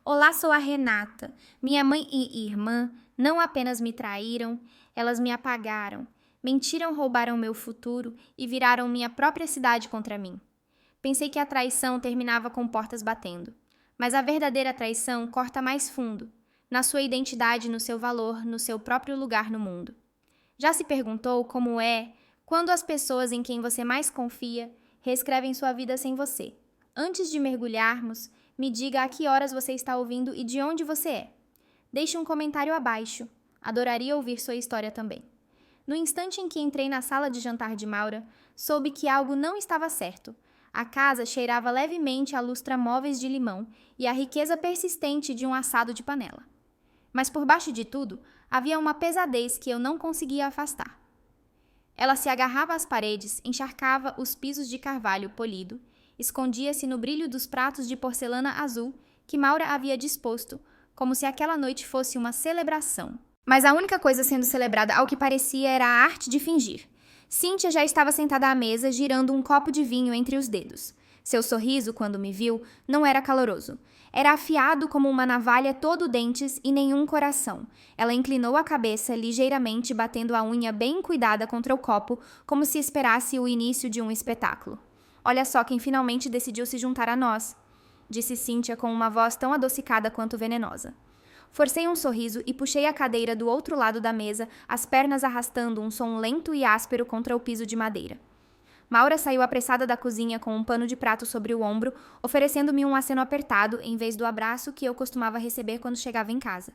Olá, sou a Renata. Minha mãe e irmã não apenas me traíram, elas me apagaram. Mentiram, roubaram meu futuro e viraram minha própria cidade contra mim. Pensei que a traição terminava com portas batendo. Mas a verdadeira traição corta mais fundo, na sua identidade, no seu valor, no seu próprio lugar no mundo. Já se perguntou como é quando as pessoas em quem você mais confia reescrevem sua vida sem você? Antes de mergulharmos, me diga a que horas você está ouvindo e de onde você é. Deixe um comentário abaixo. Adoraria ouvir sua história também. No instante em que entrei na sala de jantar de Maura, soube que algo não estava certo. A casa cheirava levemente a lustramóveis de limão e a riqueza persistente de um assado de panela. Mas por baixo de tudo, havia uma pesadez que eu não conseguia afastar. Ela se agarrava às paredes, encharcava os pisos de carvalho polido, escondia-se no brilho dos pratos de porcelana azul que Maura havia disposto, como se aquela noite fosse uma celebração. Mas a única coisa sendo celebrada, ao que parecia, era a arte de fingir. Cíntia já estava sentada à mesa, girando um copo de vinho entre os dedos. Seu sorriso, quando me viu, não era caloroso. Era afiado como uma navalha, todo dentes e nenhum coração. Ela inclinou a cabeça, ligeiramente batendo a unha bem cuidada contra o copo, como se esperasse o início de um espetáculo. Olha só quem finalmente decidiu se juntar a nós, disse Cíntia com uma voz tão adocicada quanto venenosa. Forcei um sorriso e puxei a cadeira do outro lado da mesa, as pernas arrastando um som lento e áspero contra o piso de madeira. Maura saiu apressada da cozinha com um pano de prato sobre o ombro, oferecendo-me um aceno apertado em vez do abraço que eu costumava receber quando chegava em casa.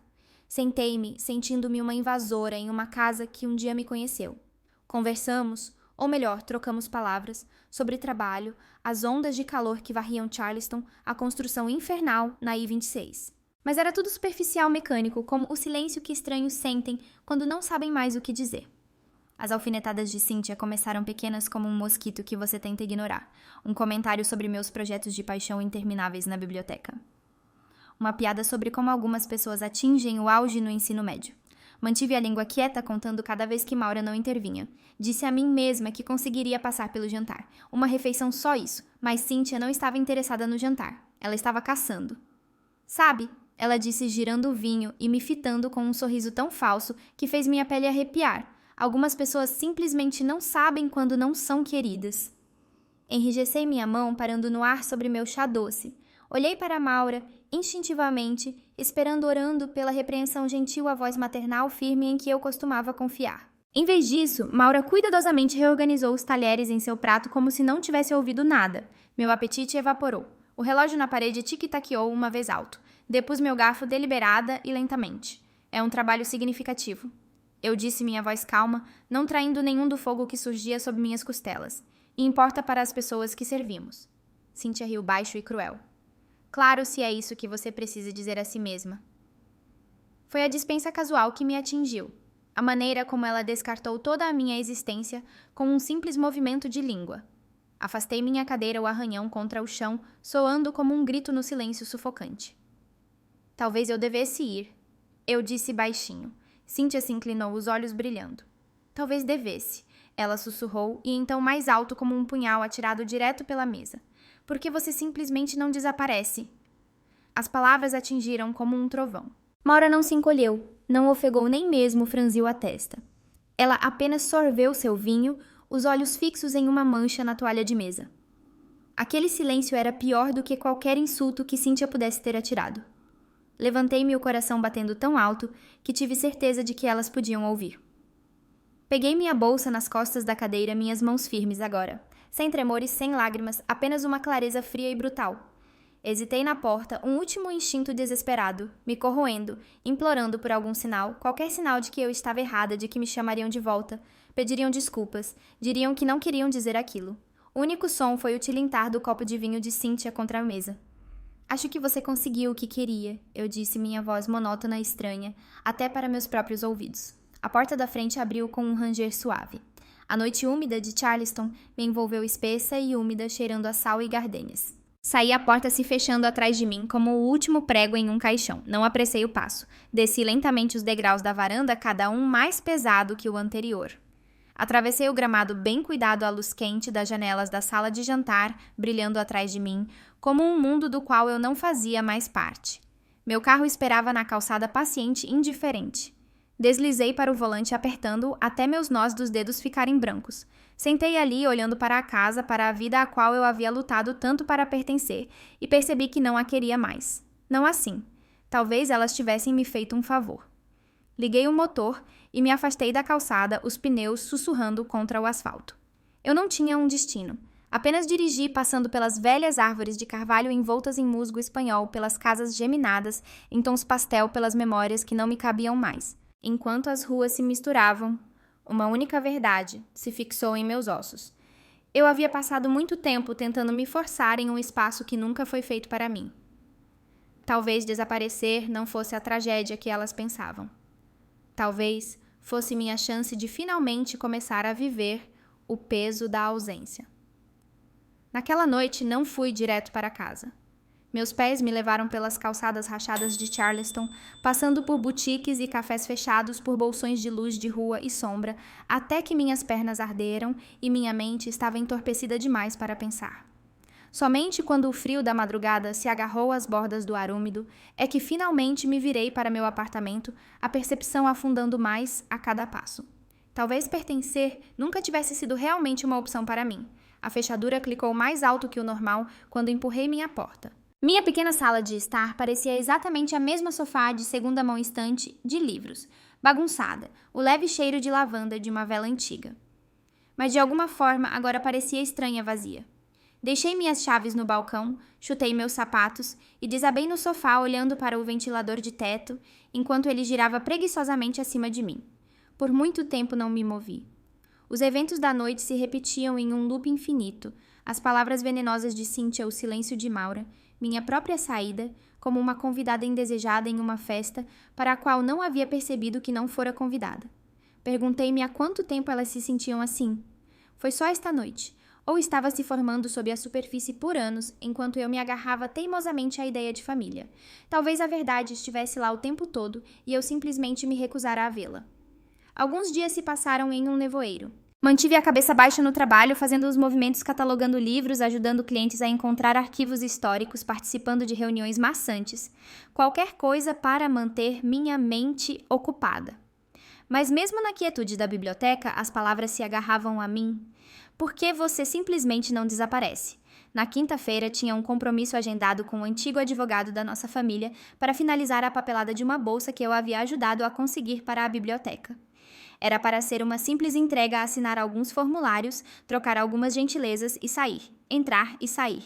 Sentei-me, sentindo-me uma invasora em uma casa que um dia me conheceu. Conversamos, ou melhor, trocamos palavras, sobre trabalho, as ondas de calor que varriam Charleston, a construção infernal na I-26. Mas era tudo superficial, mecânico, como o silêncio que estranhos sentem quando não sabem mais o que dizer. As alfinetadas de Cíntia começaram pequenas como um mosquito que você tenta ignorar. Um comentário sobre meus projetos de paixão intermináveis na biblioteca. Uma piada sobre como algumas pessoas atingem o auge no ensino médio. Mantive a língua quieta, contando cada vez que Maura não intervinha. Disse a mim mesma que conseguiria passar pelo jantar. Uma refeição só isso, mas Cíntia não estava interessada no jantar. Ela estava caçando. Sabe? Ela disse girando o vinho e me fitando com um sorriso tão falso que fez minha pele arrepiar. Algumas pessoas simplesmente não sabem quando não são queridas. Enrijecei minha mão parando no ar sobre meu chá doce. Olhei para Maura, instintivamente, esperando orando pela repreensão gentil à voz maternal firme em que eu costumava confiar. Em vez disso, Maura cuidadosamente reorganizou os talheres em seu prato como se não tivesse ouvido nada. Meu apetite evaporou. O relógio na parede tic-taqueou uma vez alto. Depus meu garfo deliberada e lentamente. É um trabalho significativo. Eu disse minha voz calma, não traindo nenhum do fogo que surgia sob minhas costelas. E importa para as pessoas que servimos. Cíntia riu baixo e cruel. Claro, se é isso que você precisa dizer a si mesma. Foi a dispensa casual que me atingiu. A maneira como ela descartou toda a minha existência com um simples movimento de língua. Afastei minha cadeira o arranhão contra o chão, soando como um grito no silêncio sufocante. Talvez eu devesse ir. Eu disse baixinho. Cíntia se inclinou, os olhos brilhando. Talvez devesse, ela sussurrou, e então mais alto como um punhal atirado direto pela mesa. Por que você simplesmente não desaparece? As palavras atingiram como um trovão. Maura não se encolheu, não ofegou nem mesmo franziu a testa. Ela apenas sorveu seu vinho, os olhos fixos em uma mancha na toalha de mesa. Aquele silêncio era pior do que qualquer insulto que Cíntia pudesse ter atirado. Levantei-me, o coração batendo tão alto que tive certeza de que elas podiam ouvir. Peguei minha bolsa nas costas da cadeira, minhas mãos firmes agora. Sem tremores, sem lágrimas, apenas uma clareza fria e brutal. Hesitei na porta, um último instinto desesperado, me corroendo, implorando por algum sinal, qualquer sinal de que eu estava errada, de que me chamariam de volta, pediriam desculpas, diriam que não queriam dizer aquilo. O único som foi o tilintar do copo de vinho de Cíntia contra a mesa. Acho que você conseguiu o que queria, eu disse, minha voz monótona e estranha, até para meus próprios ouvidos. A porta da frente abriu com um ranger suave. A noite úmida de Charleston me envolveu espessa e úmida, cheirando a sal e gardênias. Saí a porta se fechando atrás de mim como o último prego em um caixão. Não apressei o passo. Desci lentamente os degraus da varanda, cada um mais pesado que o anterior. Atravessei o gramado bem cuidado à luz quente das janelas da sala de jantar, brilhando atrás de mim, como um mundo do qual eu não fazia mais parte. Meu carro esperava na calçada paciente e indiferente. Deslizei para o volante apertando-o até meus nós dos dedos ficarem brancos. Sentei ali olhando para a casa, para a vida à qual eu havia lutado tanto para pertencer, e percebi que não a queria mais. Não assim. Talvez elas tivessem me feito um favor. Liguei o motor e me afastei da calçada, os pneus sussurrando contra o asfalto. Eu não tinha um destino. Apenas dirigi passando pelas velhas árvores de carvalho envoltas em musgo espanhol, pelas casas geminadas, em tons pastel pelas memórias que não me cabiam mais. Enquanto as ruas se misturavam, uma única verdade se fixou em meus ossos. Eu havia passado muito tempo tentando me forçar em um espaço que nunca foi feito para mim. Talvez desaparecer não fosse a tragédia que elas pensavam. Talvez fosse minha chance de finalmente começar a viver o peso da ausência. Naquela noite não fui direto para casa. Meus pés me levaram pelas calçadas rachadas de Charleston, passando por boutiques e cafés fechados por bolsões de luz de rua e sombra, até que minhas pernas arderam e minha mente estava entorpecida demais para pensar. Somente quando o frio da madrugada se agarrou às bordas do ar úmido é que finalmente me virei para meu apartamento, a percepção afundando mais a cada passo. Talvez pertencer nunca tivesse sido realmente uma opção para mim. A fechadura clicou mais alto que o normal quando empurrei minha porta. Minha pequena sala de estar parecia exatamente a mesma sofá de segunda mão estante de livros, bagunçada, o leve cheiro de lavanda de uma vela antiga. Mas de alguma forma agora parecia estranha vazia. Deixei minhas chaves no balcão, chutei meus sapatos e desabei no sofá olhando para o ventilador de teto, enquanto ele girava preguiçosamente acima de mim. Por muito tempo não me movi. Os eventos da noite se repetiam em um loop infinito, as palavras venenosas de Cynthia, o silêncio de Maura, minha própria saída, como uma convidada indesejada em uma festa para a qual não havia percebido que não fora convidada. Perguntei-me há quanto tempo elas se sentiam assim. Foi só esta noite. Ou estava se formando sob a superfície por anos, enquanto eu me agarrava teimosamente à ideia de família. Talvez a verdade estivesse lá o tempo todo e eu simplesmente me recusara a vê-la. Alguns dias se passaram em um nevoeiro. Mantive a cabeça baixa no trabalho, fazendo os movimentos catalogando livros, ajudando clientes a encontrar arquivos históricos, participando de reuniões maçantes. Qualquer coisa para manter minha mente ocupada. Mas mesmo na quietude da biblioteca, as palavras se agarravam a mim. Por que você simplesmente não desaparece? Na quinta-feira, tinha um compromisso agendado com o antigo advogado da nossa família para finalizar a papelada de uma bolsa que eu havia ajudado a conseguir para a biblioteca. Era para ser uma simples entrega a assinar alguns formulários, trocar algumas gentilezas e sair. Entrar e sair.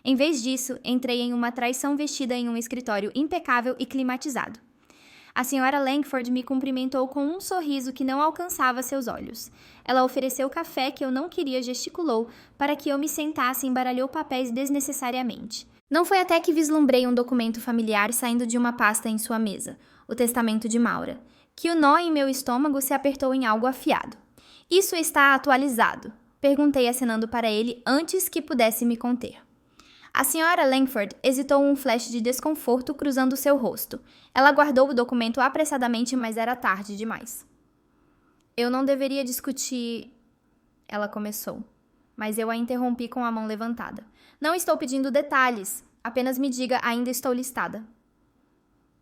Em vez disso, entrei em uma traição vestida em um escritório impecável e climatizado. A senhora Langford me cumprimentou com um sorriso que não alcançava seus olhos. Ela ofereceu café que eu não queria, gesticulou, para que eu me sentasse e embaralhou papéis desnecessariamente. Não foi até que vislumbrei um documento familiar saindo de uma pasta em sua mesa, o testamento de Maura, que o nó em meu estômago se apertou em algo afiado. Isso está atualizado, perguntei acenando para ele antes que pudesse me conter. A senhora Langford hesitou um flash de desconforto cruzando seu rosto. Ela guardou o documento apressadamente, mas era tarde demais. Eu não deveria discutir... Ela começou, mas eu a interrompi com a mão levantada. Não estou pedindo detalhes, apenas me diga, ainda estou listada.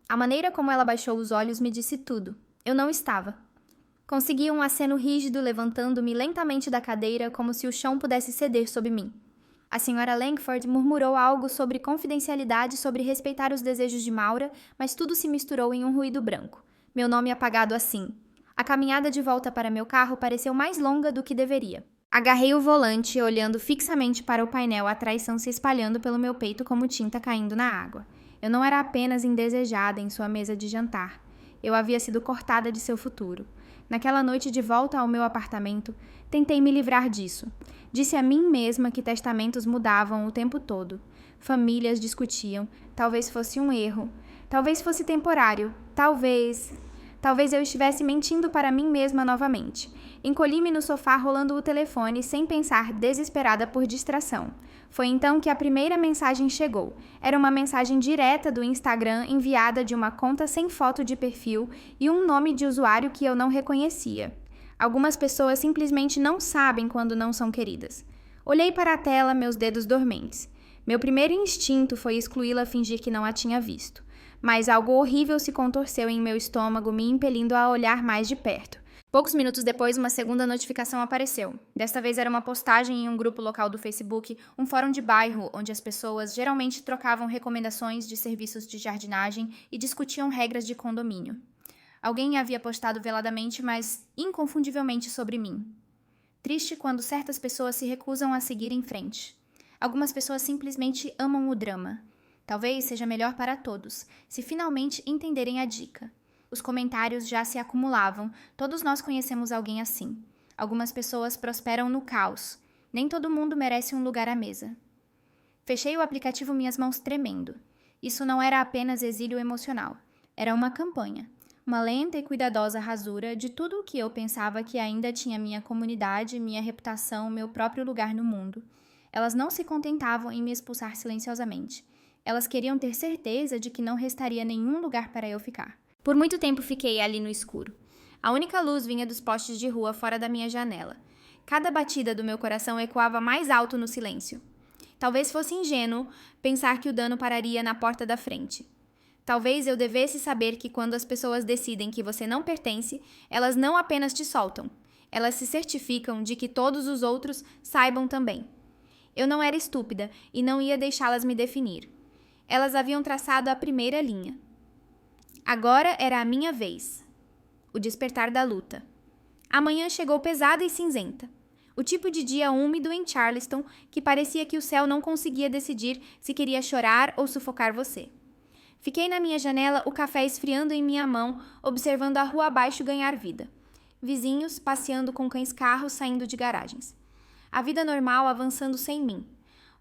A maneira como ela baixou os olhos me disse tudo. Eu não estava. Consegui um aceno rígido levantando-me lentamente da cadeira, como se o chão pudesse ceder sob mim. A senhora Langford murmurou algo sobre confidencialidade, sobre respeitar os desejos de Maura, mas tudo se misturou em um ruído branco. Meu nome apagado assim. A caminhada de volta para meu carro pareceu mais longa do que deveria. Agarrei o volante, olhando fixamente para o painel, a traição se espalhando pelo meu peito como tinta caindo na água. Eu não era apenas indesejada em sua mesa de jantar. Eu havia sido cortada de seu futuro. Naquela noite de volta ao meu apartamento, tentei me livrar disso. Disse a mim mesma que testamentos mudavam o tempo todo. Famílias discutiam. Talvez fosse um erro. Talvez fosse temporário. Talvez eu estivesse mentindo para mim mesma novamente. Encolhi-me no sofá rolando o telefone sem pensar, desesperada por distração. Foi então que a primeira mensagem chegou. Era uma mensagem direta do Instagram enviada de uma conta sem foto de perfil e um nome de usuário que eu não reconhecia. Algumas pessoas simplesmente não sabem quando não são queridas. Olhei para a tela, meus dedos dormentes. Meu primeiro instinto foi excluí-la, fingir que não a tinha visto. mas algo horrível se contorceu em meu estômago, me impelindo a olhar mais de perto. Poucos minutos depois, uma segunda notificação apareceu. Desta vez era uma postagem em um grupo local do Facebook, um fórum de bairro onde as pessoas geralmente trocavam recomendações de serviços de jardinagem e discutiam regras de condomínio. Alguém havia postado veladamente, mas inconfundivelmente sobre mim. Triste quando certas pessoas se recusam a seguir em frente. Algumas pessoas simplesmente amam o drama. Talvez seja melhor para todos, se finalmente entenderem a dica. Os comentários já se acumulavam, todos nós conhecemos alguém assim. Algumas pessoas prosperam no caos. Nem todo mundo merece um lugar à mesa. Fechei o aplicativo, minhas mãos tremendo. Isso não era apenas exílio emocional. Era uma campanha. Uma lenta e cuidadosa rasura de tudo o que eu pensava que ainda tinha minha comunidade, minha reputação, meu próprio lugar no mundo. Elas não se contentavam em me expulsar silenciosamente. Elas queriam ter certeza de que não restaria nenhum lugar para eu ficar. Por muito tempo fiquei ali no escuro. A única luz vinha dos postes de rua fora da minha janela. Cada batida do meu coração ecoava mais alto no silêncio. Talvez fosse ingênuo pensar que o dano pararia na porta da frente. Talvez eu devesse saber que quando as pessoas decidem que você não pertence, elas não apenas te soltam. Elas se certificam de que todos os outros saibam também. Eu não era estúpida e não ia deixá-las me definir. Elas haviam traçado a primeira linha. Agora era a minha vez. O despertar da luta. A manhã chegou pesada e cinzenta. O tipo de dia úmido em Charleston que parecia que o céu não conseguia decidir se queria chorar ou sufocar você. Fiquei na minha janela, o café esfriando em minha mão, observando a rua abaixo ganhar vida. Vizinhos passeando com cães-carros saindo de garagens. A vida normal avançando sem mim.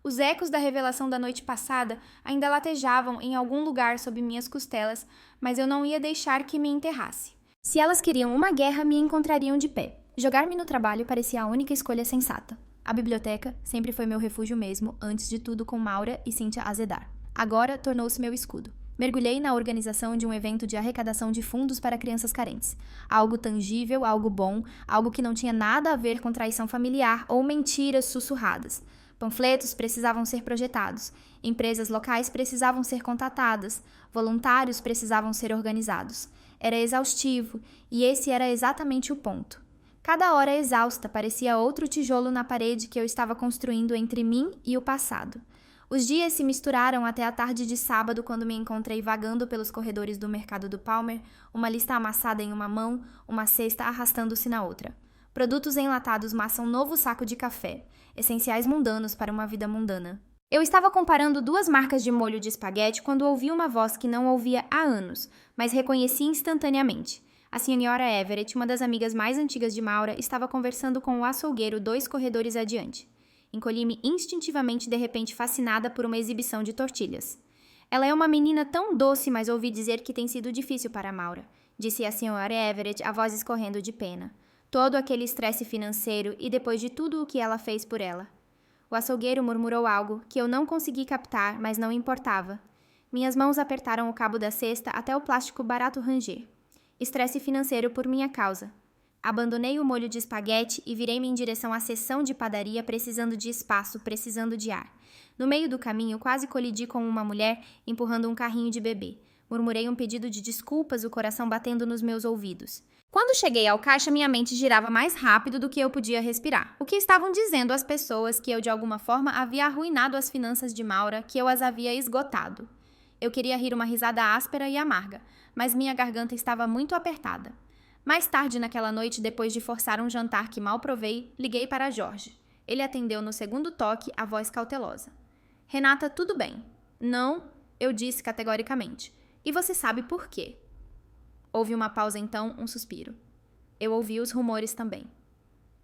Os ecos da revelação da noite passada ainda latejavam em algum lugar sob minhas costelas, mas eu não ia deixar que me enterrasse. Se elas queriam uma guerra, me encontrariam de pé. Jogar-me no trabalho parecia a única escolha sensata. A biblioteca sempre foi meu refúgio mesmo, antes de tudo com Maura e Cynthia azedar. Agora tornou-se meu escudo. Mergulhei na organização de um evento de arrecadação de fundos para crianças carentes. Algo tangível, algo bom, algo que não tinha nada a ver com traição familiar ou mentiras sussurradas. Panfletos precisavam ser projetados, empresas locais precisavam ser contatadas, voluntários precisavam ser organizados. Era exaustivo, e esse era exatamente o ponto. Cada hora exausta parecia outro tijolo na parede que eu estava construindo entre mim e o passado. Os dias se misturaram até a tarde de sábado, quando me encontrei vagando pelos corredores do mercado do Palmer, uma lista amassada em uma mão, uma cesta arrastando-se na outra. Produtos enlatados, massa, um novo saco de café. Essenciais mundanos para uma vida mundana. Eu estava comparando duas marcas de molho de espaguete quando ouvi uma voz que não ouvia há anos, mas reconheci instantaneamente. A senhora Everett, uma das amigas mais antigas de Maura, estava conversando com o açougueiro 2 corredores adiante. Encolhi-me instintivamente, de repente fascinada por uma exibição de tortilhas. Ela é uma menina tão doce, mas ouvi dizer que tem sido difícil para Maura, disse a senhora Everett, a voz escorrendo de pena. Todo aquele estresse financeiro e depois de tudo o que ela fez por ela. O açougueiro murmurou algo que eu não consegui captar, mas não importava. Minhas mãos apertaram o cabo da cesta até o plástico barato ranger. Estresse financeiro por minha causa. Abandonei o molho de espaguete e virei-me em direção à seção de padaria, precisando de espaço, precisando de ar. No meio do caminho, quase colidi com uma mulher empurrando um carrinho de bebê. Murmurei um pedido de desculpas, o coração batendo nos meus ouvidos. Quando cheguei ao caixa, minha mente girava mais rápido do que eu podia respirar. O que estavam dizendo as pessoas que eu, de alguma forma, havia arruinado as finanças de Maura, que eu as havia esgotado. Eu queria rir uma risada áspera e amarga, mas minha garganta estava muito apertada. Mais tarde naquela noite, depois de forçar um jantar que mal provei, liguei para Jorge. Ele atendeu no segundo toque, a voz cautelosa. Renata, tudo bem? Não, eu disse categoricamente. E você sabe por quê? Houve uma pausa então, um suspiro. Eu ouvi os rumores também.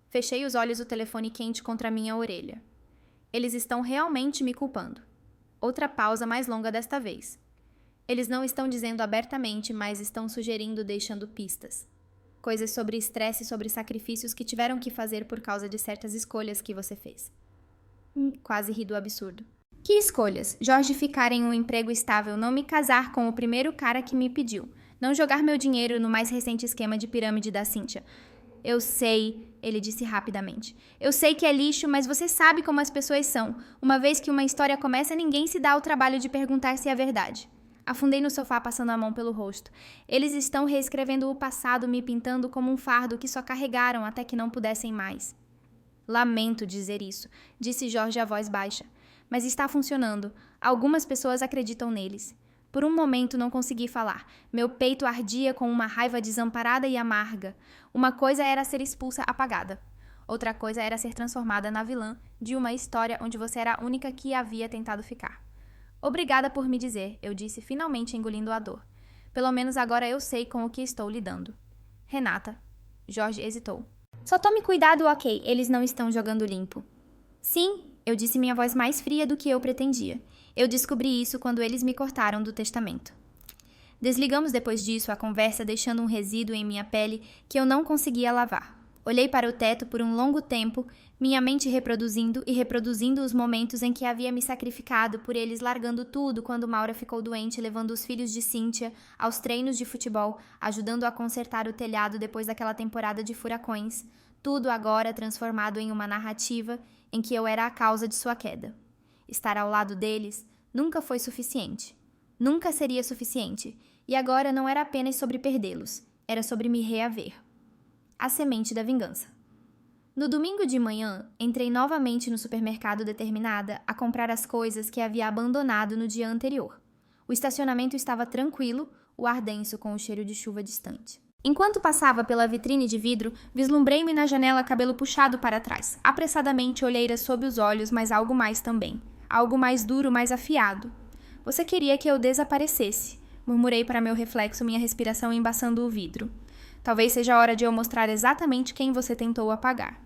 Fechei os olhos, o telefone quente contra minha orelha. Eles estão realmente me culpando. Outra pausa mais longa desta vez. Eles não estão dizendo abertamente, mas estão sugerindo, deixando pistas. Coisas sobre estresse e sobre sacrifícios que tiveram que fazer por causa de certas escolhas que você fez. Quase ri do absurdo. Que escolhas? Jorge ficar em um emprego estável, não me casar com o primeiro cara que me pediu, não jogar meu dinheiro no mais recente esquema de pirâmide da Cynthia. Eu sei, ele disse rapidamente. Eu sei que é lixo, mas você sabe como as pessoas são. Uma vez que uma história começa, ninguém se dá o trabalho de perguntar se é verdade. Afundei no sofá passando a mão pelo rosto. Eles estão reescrevendo o passado, me pintando como um fardo que só carregaram até que não pudessem mais. Lamento dizer isso, disse Jorge a voz baixa. Mas está funcionando. Algumas pessoas acreditam neles. Por um momento não consegui falar. Meu peito ardia com uma raiva desamparada e amarga. Uma coisa era ser expulsa apagada. Outra coisa era ser transformada na vilã de uma história onde você era a única que havia tentado ficar. Obrigada por me dizer, eu disse, finalmente engolindo a dor. Pelo menos agora eu sei com o que estou lidando. Renata. Jorge hesitou. Só tome cuidado, ok, eles não estão jogando limpo. Sim, eu disse, minha voz mais fria do que eu pretendia. Eu descobri isso quando eles me cortaram do testamento. Desligamos depois disso a conversa, deixando um resíduo em minha pele que eu não conseguia lavar. Olhei para o teto por um longo tempo, minha mente reproduzindo e reproduzindo os momentos em que havia me sacrificado por eles largando tudo quando Maura ficou doente, levando os filhos de Cíntia aos treinos de futebol, ajudando a consertar o telhado depois daquela temporada de furacões, tudo agora transformado em uma narrativa em que eu era a causa de sua queda. Estar ao lado deles nunca foi suficiente. Nunca seria suficiente, e agora não era apenas sobre perdê-los, era sobre me reaver. A semente da vingança. No domingo de manhã, entrei novamente no supermercado determinada a comprar as coisas que havia abandonado no dia anterior. O estacionamento estava tranquilo, o ar denso com o cheiro de chuva distante. Enquanto passava pela vitrine de vidro, vislumbrei-me na janela, cabelo puxado para trás. Apressadamente, olheira sob os olhos, mas algo mais também. Algo mais duro, mais afiado. Você queria que eu desaparecesse, murmurei para meu reflexo, minha respiração embaçando o vidro. Talvez seja a hora de eu mostrar exatamente quem você tentou apagar.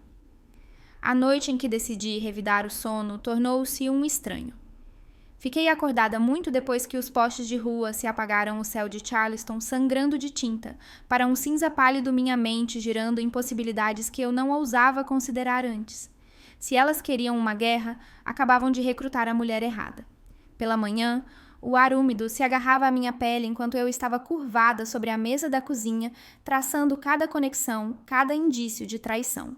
A noite em que decidi revidar o sono tornou-se um estranho. Fiquei acordada muito depois que os postes de rua se apagaram, o céu de Charleston sangrando de tinta, para um cinza pálido minha mente girando em possibilidades que eu não ousava considerar antes. Se elas queriam uma guerra, acabavam de recrutar a mulher errada. Pela manhã, o ar úmido se agarrava à minha pele enquanto eu estava curvada sobre a mesa da cozinha, traçando cada conexão, cada indício de traição.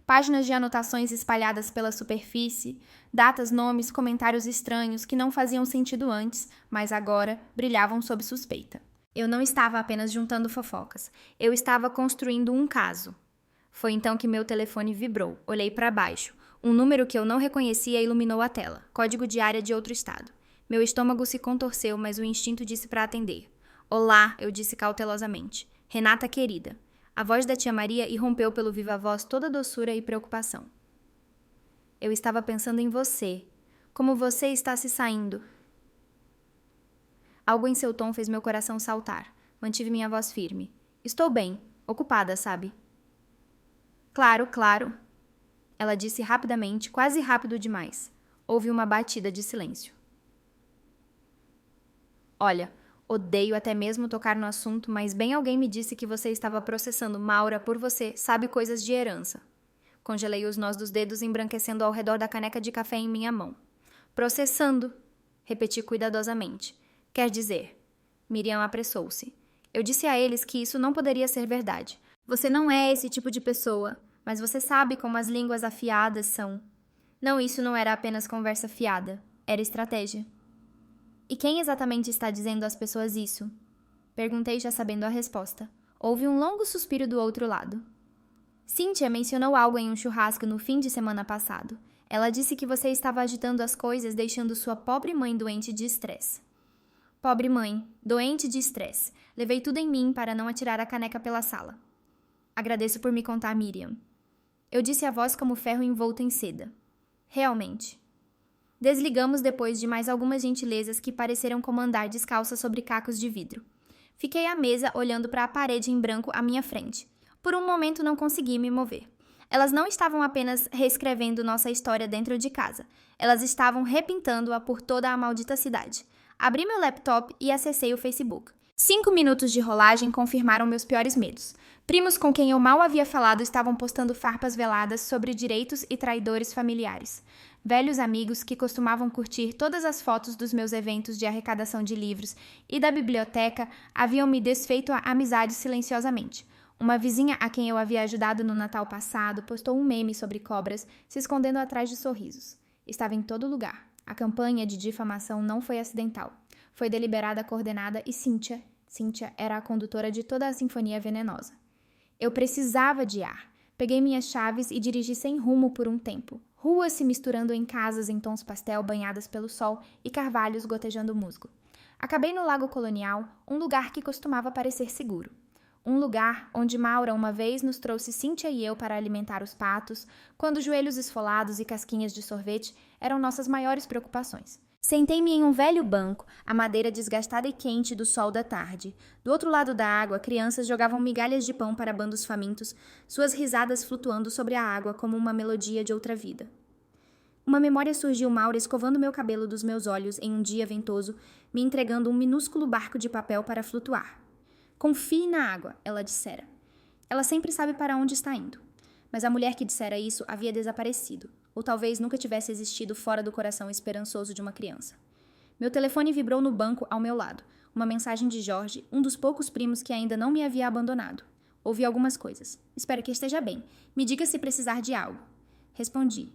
Páginas de anotações espalhadas pela superfície, datas, nomes, comentários estranhos que não faziam sentido antes, mas agora brilhavam sob suspeita. Eu não estava apenas juntando fofocas, eu estava construindo um caso. Foi então que meu telefone vibrou, olhei para baixo. Um número que eu não reconhecia iluminou a tela, código de área de outro estado. Meu estômago se contorceu, mas o instinto disse para atender. Olá, eu disse cautelosamente. Renata querida. A voz da tia Maria irrompeu pelo viva-voz toda doçura e preocupação. Eu estava pensando em você. Como você está se saindo? Algo em seu tom fez meu coração saltar. Mantive minha voz firme. Estou bem. Ocupada, sabe? Claro, claro. Ela disse rapidamente, quase rápido demais. Houve uma batida de silêncio. Olha, odeio até mesmo tocar no assunto, mas bem alguém me disse que você estava processando Maura por você, sabe, coisas de herança. Congelei os nós dos dedos embranquecendo ao redor da caneca de café em minha mão. Processando, repeti cuidadosamente. Quer dizer, Miriam apressou-se. Eu disse a eles que isso não poderia ser verdade. Você não é esse tipo de pessoa, mas você sabe como as línguas afiadas são. Não, isso não era apenas conversa fiada, era estratégia. E quem exatamente está dizendo às pessoas isso? Perguntei já sabendo a resposta. Houve um longo suspiro do outro lado. Cíntia mencionou algo em um churrasco no fim de semana passado. Ela disse que você estava agitando as coisas, deixando sua pobre mãe doente de estresse. Pobre mãe, doente de estresse. Levei tudo em mim para não atirar a caneca pela sala. Agradeço por me contar, Miriam. Eu disse a voz como ferro envolto em seda. Realmente. Desligamos depois de mais algumas gentilezas que pareceram comandar descalça sobre cacos de vidro. Fiquei à mesa olhando para a parede em branco à minha frente. Por um momento não consegui me mover. Elas não estavam apenas reescrevendo nossa história dentro de casa. Elas estavam repintando-a por toda a maldita cidade. Abri meu laptop e acessei o Facebook. 5 minutos de rolagem confirmaram meus piores medos. Primos com quem eu mal havia falado estavam postando farpas veladas sobre direitos e traidores familiares. Velhos amigos que costumavam curtir todas as fotos dos meus eventos de arrecadação de livros e da biblioteca haviam me desfeito a amizade silenciosamente. Uma vizinha a quem eu havia ajudado no Natal passado postou um meme sobre cobras se escondendo atrás de sorrisos. Estava em todo lugar. A campanha de difamação não foi acidental. Foi deliberada, coordenada e Cynthia era a condutora de toda a sinfonia venenosa. Eu precisava de ar. Peguei minhas chaves e dirigi sem rumo por um tempo. Ruas se misturando em casas em tons pastel banhadas pelo sol e carvalhos gotejando musgo. Acabei no Lago Colonial, um lugar que costumava parecer seguro. Um lugar onde Maura uma vez nos trouxe Cynthia e eu para alimentar os patos, quando joelhos esfolados e casquinhas de sorvete eram nossas maiores preocupações. Sentei-me em um velho banco, a madeira desgastada e quente do sol da tarde. Do outro lado da água, crianças jogavam migalhas de pão para bandos famintos, suas risadas flutuando sobre a água como uma melodia de outra vida. Uma memória surgiu Maura escovando meu cabelo dos meus olhos em um dia ventoso, me entregando um minúsculo barco de papel para flutuar. Confie na água, ela dissera. Ela sempre sabe para onde está indo. Mas a mulher que dissera isso havia desaparecido, ou talvez nunca tivesse existido fora do coração esperançoso de uma criança. Meu telefone vibrou no banco ao meu lado. Uma mensagem de Jorge, um dos poucos primos que ainda não me havia abandonado. Ouvi algumas coisas. Espero que esteja bem. Me diga se precisar de algo. Respondi.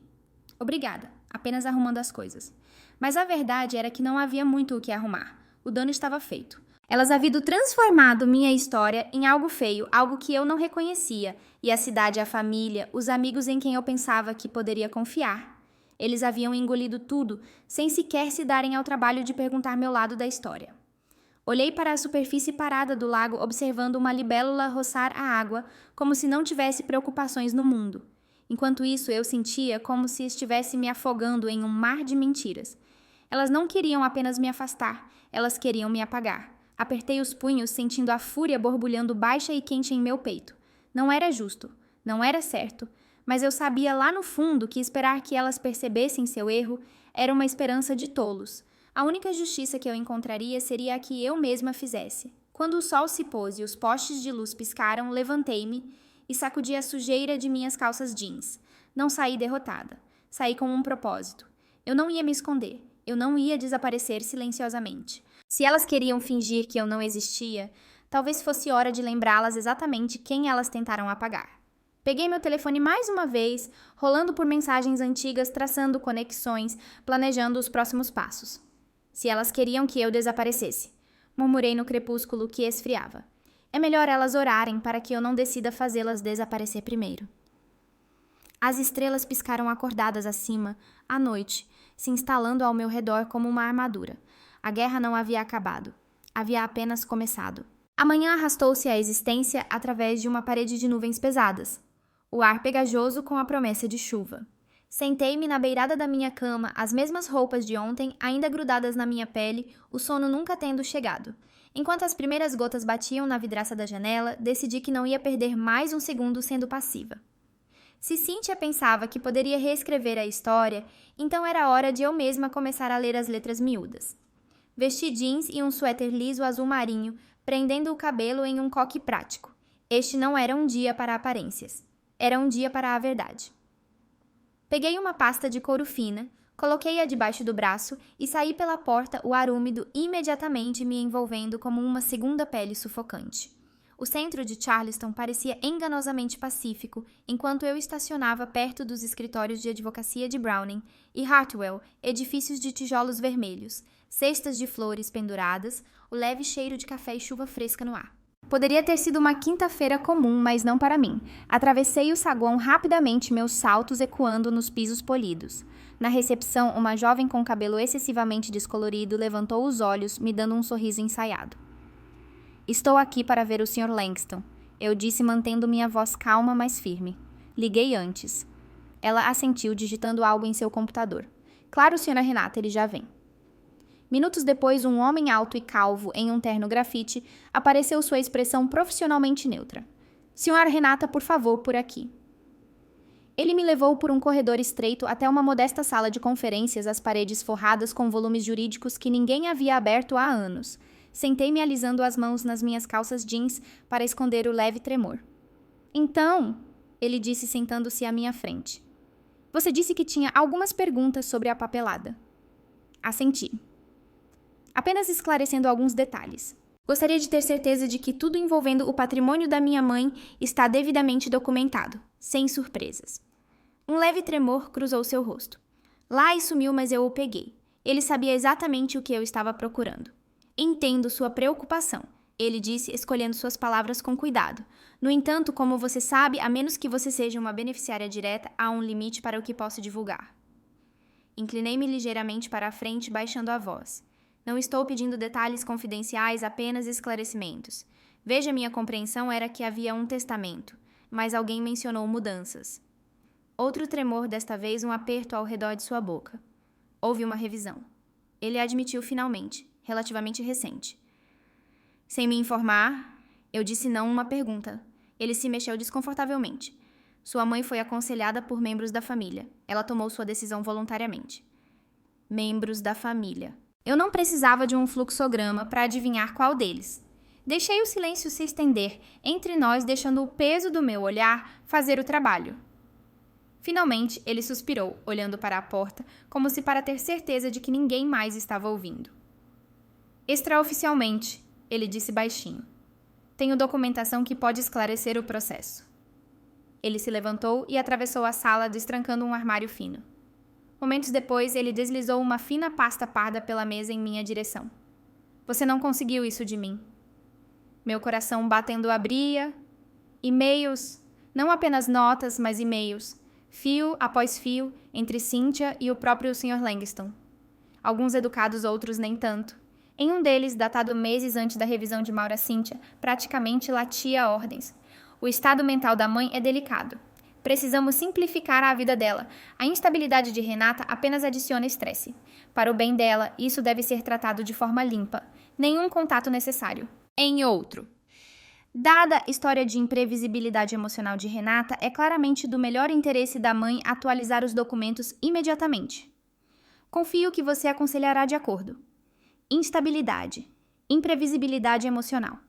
Obrigada, apenas arrumando as coisas. Mas a verdade era que não havia muito o que arrumar. O dano estava feito. Elas haviam transformado minha história em algo feio, algo que eu não reconhecia, e a cidade, a família, os amigos em quem eu pensava que poderia confiar. Eles haviam engolido tudo, sem sequer se darem ao trabalho de perguntar meu lado da história. Olhei para a superfície parada do lago, observando uma libélula roçar a água, como se não tivesse preocupações no mundo. Enquanto isso, eu sentia como se estivesse me afogando em um mar de mentiras. Elas não queriam apenas me afastar, elas queriam me apagar. Apertei os punhos, sentindo a fúria borbulhando baixa e quente em meu peito. Não era justo, não era certo, mas eu sabia lá no fundo que esperar que elas percebessem seu erro era uma esperança de tolos. A única justiça que eu encontraria seria a que eu mesma fizesse. Quando o sol se pôs e os postes de luz piscaram, levantei-me e sacudi a sujeira de minhas calças jeans. Não saí derrotada. Saí com um propósito. Eu não ia me esconder. Eu não ia desaparecer silenciosamente. Se elas queriam fingir que eu não existia, talvez fosse hora de lembrá-las exatamente quem elas tentaram apagar. Peguei meu telefone mais uma vez, rolando por mensagens antigas, traçando conexões, planejando os próximos passos. Se elas queriam que eu desaparecesse, murmurei no crepúsculo que esfriava. É melhor elas orarem para que eu não decida fazê-las desaparecer primeiro. As estrelas piscaram acordadas acima, à noite, se instalando ao meu redor como uma armadura. A guerra não havia acabado. Havia apenas começado. A manhã arrastou-se à existência através de uma parede de nuvens pesadas. O ar pegajoso com a promessa de chuva. Sentei-me na beirada da minha cama, as mesmas roupas de ontem ainda grudadas na minha pele, o sono nunca tendo chegado. Enquanto as primeiras gotas batiam na vidraça da janela, decidi que não ia perder mais um segundo sendo passiva. Se Cynthia pensava que poderia reescrever a história, então era hora de eu mesma começar a ler as letras miúdas. Vesti jeans e um suéter liso azul marinho, prendendo o cabelo em um coque prático. Este não era um dia para aparências. Era um dia para a verdade. Peguei uma pasta de couro fina, coloquei-a debaixo do braço e saí pela porta, o ar úmido imediatamente me envolvendo como uma segunda pele sufocante. O centro de Charleston parecia enganosamente pacífico, enquanto eu estacionava perto dos escritórios de advocacia de Browning e Hartwell, edifícios de tijolos vermelhos, cestas de flores penduradas, o leve cheiro de café e chuva fresca no ar. Poderia ter sido uma quinta-feira comum, mas não para mim. Atravessei o saguão rapidamente, meus saltos ecoando nos pisos polidos. Na recepção, uma jovem com cabelo excessivamente descolorido levantou os olhos, me dando um sorriso ensaiado. Estou aqui para ver o Sr. Langston, eu disse mantendo minha voz calma, mas firme. Liguei antes. Ela assentiu, digitando algo em seu computador. Claro, Sra. Renata, ele já vem. Minutos depois, um homem alto e calvo, em um terno grafite, apareceu sua expressão profissionalmente neutra. Sra. Renata, por favor, por aqui. Ele me levou por um corredor estreito até uma modesta sala de conferências, as paredes forradas com volumes jurídicos que ninguém havia aberto há anos. Sentei-me alisando as mãos nas minhas calças jeans para esconder o leve tremor. Então, ele disse sentando-se à minha frente. Você disse que tinha algumas perguntas sobre a papelada. Assenti. Apenas esclarecendo alguns detalhes. Gostaria de ter certeza de que tudo envolvendo o patrimônio da minha mãe está devidamente documentado, sem surpresas. Um leve tremor cruzou seu rosto. Lá e sumiu, mas eu o peguei. Ele sabia exatamente o que eu estava procurando. Entendo sua preocupação, ele disse, escolhendo suas palavras com cuidado. No entanto, como você sabe, a menos que você seja uma beneficiária direta, há um limite para o que posso divulgar. Inclinei-me ligeiramente para a frente, baixando a voz. Não estou pedindo detalhes confidenciais, apenas esclarecimentos. Veja, minha compreensão era que havia um testamento, mas alguém mencionou mudanças. Outro tremor, desta vez um aperto ao redor de sua boca. Houve uma revisão. Ele admitiu finalmente, relativamente recente. Sem me informar, eu disse não uma pergunta. Ele se mexeu desconfortavelmente. Sua mãe foi aconselhada por membros da família. Ela tomou sua decisão voluntariamente. Membros da família. Eu não precisava de um fluxograma para adivinhar qual deles. Deixei o silêncio se estender entre nós, deixando o peso do meu olhar fazer o trabalho. Finalmente, ele suspirou, olhando para a porta, como se para ter certeza de que ninguém mais estava ouvindo. Extraoficialmente, ele disse baixinho. Tenho documentação que pode esclarecer o processo. Ele se levantou e atravessou a sala, destrancando um armário fino. Momentos depois, ele deslizou uma fina pasta parda pela mesa em minha direção. Você não conseguiu isso de mim. Meu coração batendo abria. E-mails, não apenas notas, mas e-mails. Fio após fio, entre Cynthia e o próprio Sr. Langston. Alguns educados, outros nem tanto. Em um deles, datado meses antes da revisão de Maura Cynthia, praticamente latia ordens. O estado mental da mãe é delicado. Precisamos simplificar a vida dela. A instabilidade de Renata apenas adiciona estresse. Para o bem dela, isso deve ser tratado de forma limpa. Nenhum contato necessário. Em outro. Dada a história de imprevisibilidade emocional de Renata, é claramente do melhor interesse da mãe atualizar os documentos imediatamente. Confio que você aconselhará de acordo. Instabilidade. Imprevisibilidade emocional.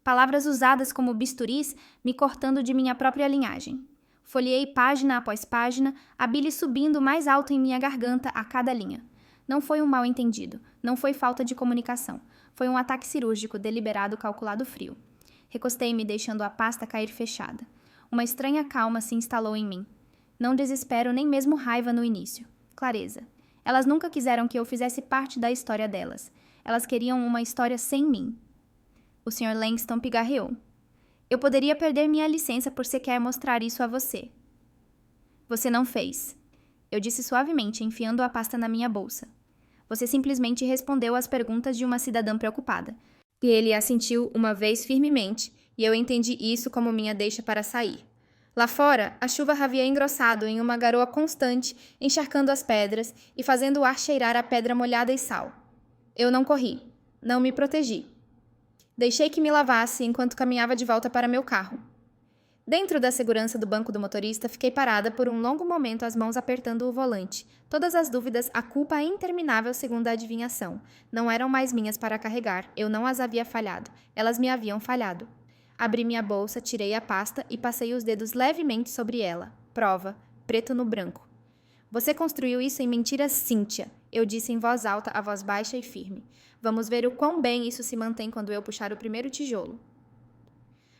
Palavras usadas como bisturis me cortando de minha própria linhagem. Folheei página após página, a bile subindo mais alto em minha garganta a cada linha. Não foi um mal-entendido, não foi falta de comunicação. Foi um ataque cirúrgico, deliberado, calculado frio. Recostei-me, deixando a pasta cair fechada. Uma estranha calma se instalou em mim. Não desespero, nem mesmo raiva no início. Clareza. Elas nunca quiseram que eu fizesse parte da história delas. Elas queriam uma história sem mim. O Sr. Langston pigarreou. Eu poderia perder minha licença por sequer mostrar isso a você. Você não fez. Eu disse suavemente, enfiando a pasta na minha bolsa. Você simplesmente respondeu às perguntas de uma cidadã preocupada. E ele assentiu uma vez firmemente, e eu entendi isso como minha deixa para sair. Lá fora, a chuva havia engrossado em uma garoa constante, encharcando as pedras e fazendo o ar cheirar a pedra molhada e sal. Eu não corri. Não me protegi. Deixei que me lavasse enquanto caminhava de volta para meu carro. Dentro da segurança do banco do motorista, fiquei parada por um longo momento, as mãos apertando o volante. Todas as dúvidas, a culpa interminável segundo a adivinhação. Não eram mais minhas para carregar, eu não as havia falhado. Elas me haviam falhado. Abri minha bolsa, tirei a pasta e passei os dedos levemente sobre ela. Prova, preto no branco. Você construiu isso em mentiras, Cynthia, eu disse em voz alta, a voz baixa e firme. Vamos ver o quão bem isso se mantém quando eu puxar o primeiro tijolo.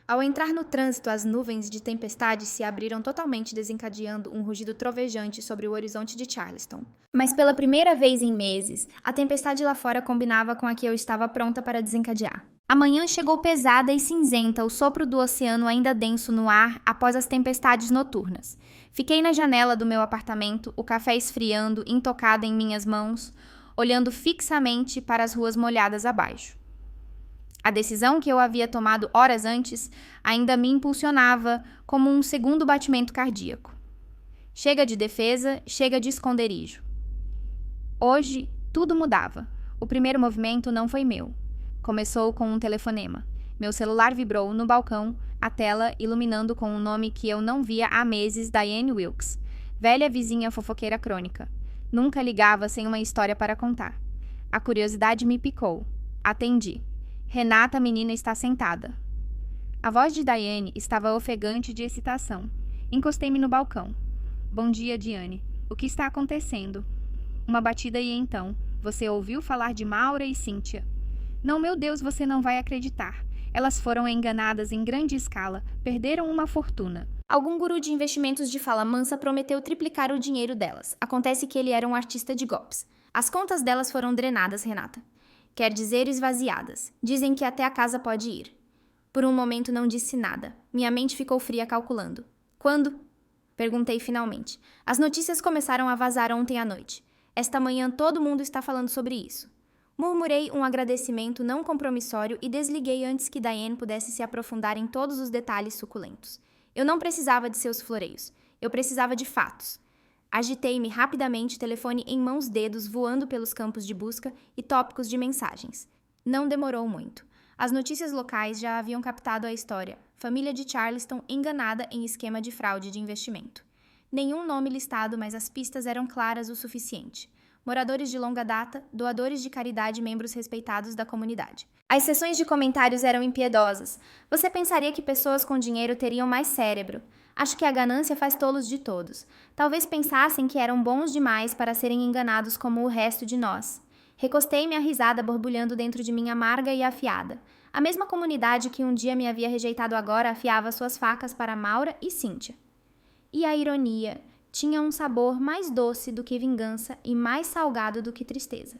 Ao entrar no trânsito, as nuvens de tempestade se abriram totalmente, desencadeando um rugido trovejante sobre o horizonte de Charleston. Mas pela primeira vez em meses, a tempestade lá fora combinava com a que eu estava pronta para desencadear. A manhã chegou pesada e cinzenta, o sopro do oceano ainda denso no ar após as tempestades noturnas. Fiquei na janela do meu apartamento, o café esfriando, intocado em minhas mãos, olhando fixamente para as ruas molhadas abaixo. A decisão que eu havia tomado horas antes ainda me impulsionava como um segundo batimento cardíaco. Chega de defesa, chega de esconderijo. Hoje, tudo mudava. O primeiro movimento não foi meu. Começou com um telefonema. Meu celular vibrou no balcão, a tela iluminando com um nome que eu não via há meses, Diane Wilkes, velha vizinha fofoqueira crônica. Nunca ligava sem uma história para contar. A curiosidade me picou. Atendi. Renata, menina, está sentada. A voz de Diane estava ofegante de excitação. Encostei-me no balcão. Bom dia, Diane. O que está acontecendo? Uma batida e então. Você ouviu falar de Maura e Cynthia? Não, meu Deus, você não vai acreditar. Elas foram enganadas em grande escala. Perderam uma fortuna. Algum guru de investimentos de fala mansa prometeu triplicar o dinheiro delas. Acontece que ele era um artista de golpes. As contas delas foram drenadas, Renata. Quer dizer esvaziadas. Dizem que até a casa pode ir. Por um momento não disse nada. Minha mente ficou fria calculando. Quando? Perguntei finalmente. As notícias começaram a vazar ontem à noite. Esta manhã todo mundo está falando sobre isso. Murmurei um agradecimento não compromissório e desliguei antes que Diane pudesse se aprofundar em todos os detalhes suculentos. Eu não precisava de seus floreios. Eu precisava de fatos. Agitei-me rapidamente, telefone em mãos-dedos voando pelos campos de busca e tópicos de mensagens. Não demorou muito. As notícias locais já haviam captado a história. Família de Charleston enganada em esquema de fraude de investimento. Nenhum nome listado, mas as pistas eram claras o suficiente. Moradores de longa data, doadores de caridade e membros respeitados da comunidade. As sessões de comentários eram impiedosas. Você pensaria que pessoas com dinheiro teriam mais cérebro. Acho que a ganância faz tolos de todos. Talvez pensassem que eram bons demais para serem enganados como o resto de nós. Recostei-me à risada borbulhando dentro de mim amarga e afiada. A mesma comunidade que um dia me havia rejeitado agora afiava suas facas para Maura e Cíntia. E a ironia tinha um sabor mais doce do que vingança e mais salgado do que tristeza.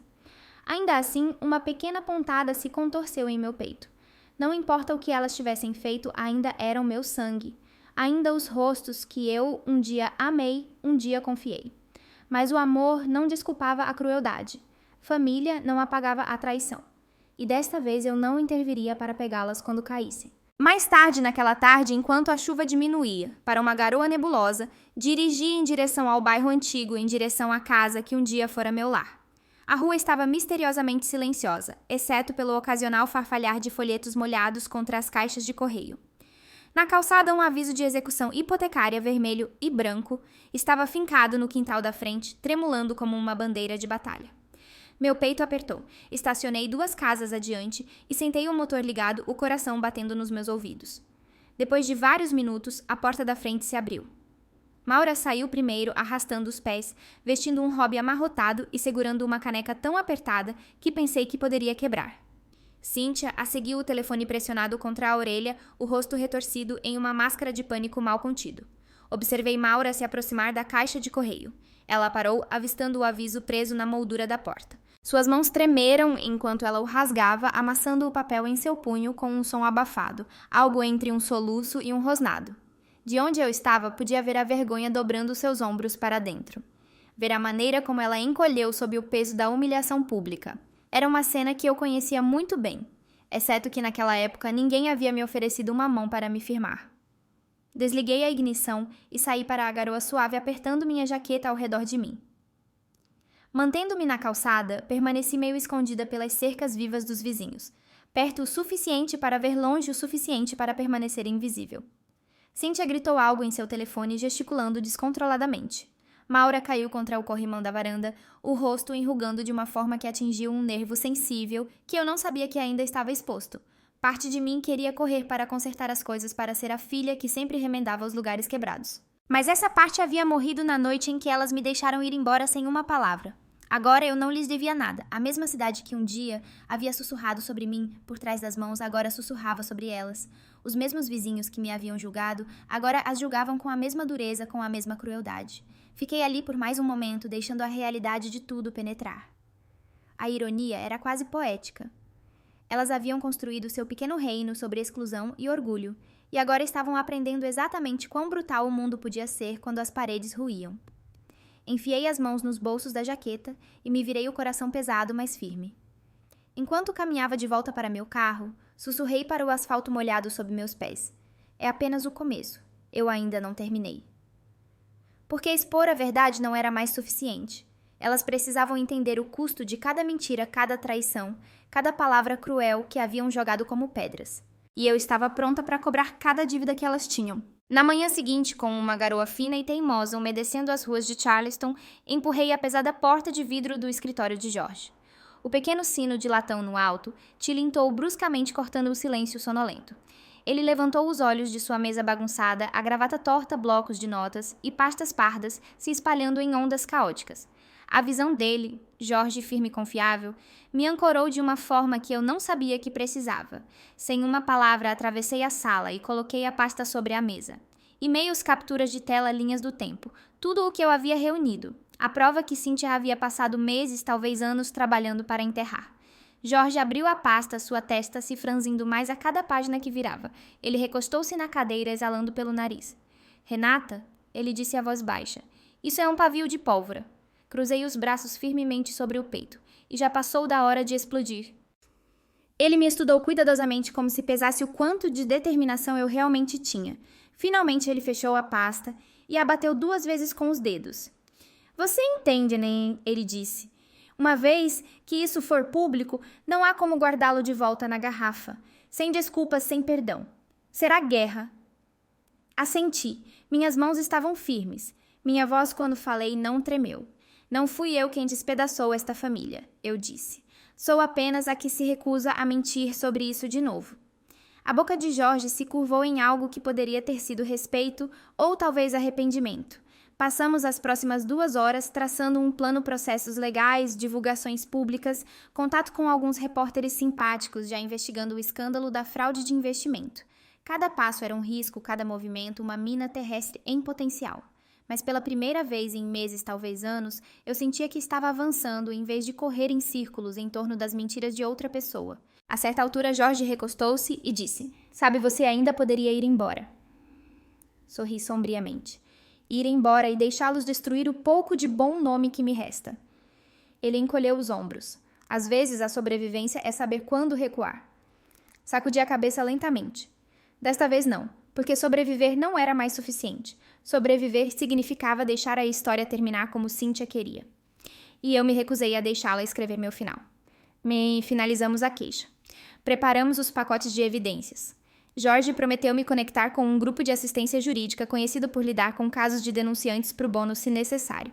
Ainda assim, uma pequena pontada se contorceu em meu peito. Não importa o que elas tivessem feito, ainda eram meu sangue. Ainda os rostos que eu um dia amei, um dia confiei. Mas o amor não desculpava a crueldade. Família não apagava a traição. E desta vez eu não interviria para pegá-las quando caíssem. Mais tarde naquela tarde, enquanto a chuva diminuía, para uma garoa nebulosa, dirigi em direção ao bairro antigo, em direção à casa que um dia fora meu lar. A rua estava misteriosamente silenciosa, exceto pelo ocasional farfalhar de folhetos molhados contra as caixas de correio. Na calçada, um aviso de execução hipotecária vermelho e branco estava fincado no quintal da frente, tremulando como uma bandeira de batalha. Meu peito apertou. Estacionei 2 casas adiante e sentei o motor ligado, o coração batendo nos meus ouvidos. Depois de vários minutos, a porta da frente se abriu. Maura saiu primeiro, arrastando os pés, vestindo um hobby amarrotado e segurando uma caneca tão apertada que pensei que poderia quebrar. Cíntia a seguiu o telefone pressionado contra a orelha, o rosto retorcido em uma máscara de pânico mal contido. Observei Maura se aproximar da caixa de correio. Ela parou, avistando o aviso preso na moldura da porta. Suas mãos tremeram enquanto ela o rasgava, amassando o papel em seu punho com um som abafado, algo entre um soluço e um rosnado. De onde eu estava, podia ver a vergonha dobrando seus ombros para dentro. Ver a maneira como ela encolheu sob o peso da humilhação pública. Era uma cena que eu conhecia muito bem, exceto que naquela época ninguém havia me oferecido uma mão para me firmar. Desliguei a ignição e saí para a garoa suave apertando minha jaqueta ao redor de mim. Mantendo-me na calçada, permaneci meio escondida pelas cercas vivas dos vizinhos, perto o suficiente para ver longe o suficiente para permanecer invisível. Cíntia gritou algo em seu telefone, gesticulando descontroladamente. Maura caiu contra o corrimão da varanda, o rosto enrugando de uma forma que atingiu um nervo sensível que eu não sabia que ainda estava exposto. Parte de mim queria correr para consertar as coisas para ser a filha que sempre remendava os lugares quebrados. Mas essa parte havia morrido na noite em que elas me deixaram ir embora sem uma palavra. Agora eu não lhes devia nada. A mesma cidade que um dia havia sussurrado sobre mim, por trás das mãos, agora sussurrava sobre elas. Os mesmos vizinhos que me haviam julgado, agora as julgavam com a mesma dureza, com a mesma crueldade. Fiquei ali por mais um momento, deixando a realidade de tudo penetrar. A ironia era quase poética. Elas haviam construído seu pequeno reino sobre exclusão e orgulho, e agora estavam aprendendo exatamente quão brutal o mundo podia ser quando as paredes ruíam. Enfiei as mãos nos bolsos da jaqueta e me virei o coração pesado, mas firme. Enquanto caminhava de volta para meu carro, sussurrei para o asfalto molhado sob meus pés. É apenas o começo. Eu ainda não terminei. Porque expor a verdade não era mais suficiente. Elas precisavam entender o custo de cada mentira, cada traição, cada palavra cruel que haviam jogado como pedras. E eu estava pronta para cobrar cada dívida que elas tinham. Na manhã seguinte, com uma garoa fina e teimosa umedecendo as ruas de Charleston, empurrei a pesada porta de vidro do escritório de George. O pequeno sino de latão no alto tilintou bruscamente, cortando o silêncio sonolento. Ele levantou os olhos de sua mesa bagunçada, a gravata torta, blocos de notas e pastas pardas se espalhando em ondas caóticas. A visão dele, George firme e confiável, me ancorou de uma forma que eu não sabia que precisava. Sem uma palavra, atravessei a sala e coloquei a pasta sobre a mesa. E-mails, capturas de tela, linhas do tempo. Tudo o que eu havia reunido. A prova que Cynthia havia passado meses, talvez anos, trabalhando para enterrar. Jorge abriu a pasta, sua testa se franzindo mais a cada página que virava. Ele recostou-se na cadeira, exalando pelo nariz. Renata, ele disse a voz baixa, isso é um pavio de pólvora. Cruzei os braços firmemente sobre o peito, e já passou da hora de explodir. Ele me estudou cuidadosamente como se pesasse o quanto de determinação eu realmente tinha. Finalmente ele fechou a pasta e a bateu 2 vezes com os dedos. Você entende, né? Ele disse. Uma vez que isso for público, não há como guardá-lo de volta na garrafa. Sem desculpas, sem perdão. Será guerra. Assenti. Minhas mãos estavam firmes. Minha voz, quando falei, não tremeu. Não fui eu quem despedaçou esta família, eu disse. Sou apenas a que se recusa a mentir sobre isso de novo. A boca de Jorge se curvou em algo que poderia ter sido respeito ou talvez arrependimento. Passamos as próximas 2 horas traçando um plano, processos legais, divulgações públicas, contato com alguns repórteres simpáticos já investigando o escândalo da fraude de investimento. Cada passo era um risco, cada movimento uma mina terrestre em potencial. Mas pela primeira vez em meses, talvez anos, eu sentia que estava avançando em vez de correr em círculos em torno das mentiras de outra pessoa. A certa altura, Jorge recostou-se e disse, sabe, você ainda poderia ir embora. Sorri sombriamente. Ir embora e deixá-los destruir o pouco de bom nome que me resta. Ele encolheu os ombros. Às vezes, a sobrevivência é saber quando recuar. Sacudi a cabeça lentamente. Desta vez não, porque sobreviver não era mais suficiente. Sobreviver significava deixar a história terminar como Cíntia queria. E eu me recusei a deixá-la escrever meu final. Finalizamos a queixa. Preparamos os pacotes de evidências. Jorge prometeu me conectar com um grupo de assistência jurídica conhecido por lidar com casos de denunciantes pro bono se necessário.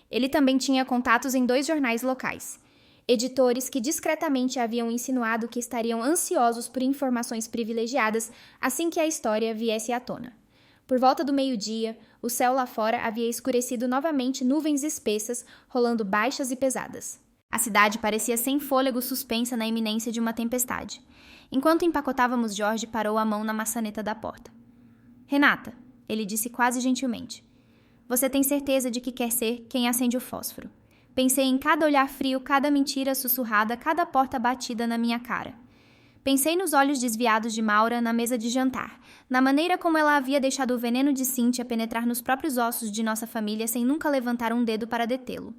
Ele também tinha contatos em 2 jornais locais. Editores que discretamente haviam insinuado que estariam ansiosos por informações privilegiadas assim que a história viesse à tona. Por volta do meio-dia, o céu lá fora havia escurecido novamente, nuvens espessas, rolando baixas e pesadas. A cidade parecia sem fôlego, suspensa na iminência de uma tempestade. Enquanto empacotávamos, Jorge parou a mão na maçaneta da porta. Renata, ele disse quase gentilmente, você tem certeza de que quer ser quem acende o fósforo? Pensei em cada olhar frio, cada mentira sussurrada, cada porta batida na minha cara. Pensei nos olhos desviados de Maura na mesa de jantar, na maneira como ela havia deixado o veneno de Cíntia penetrar nos próprios ossos de nossa família sem nunca levantar um dedo para detê-lo.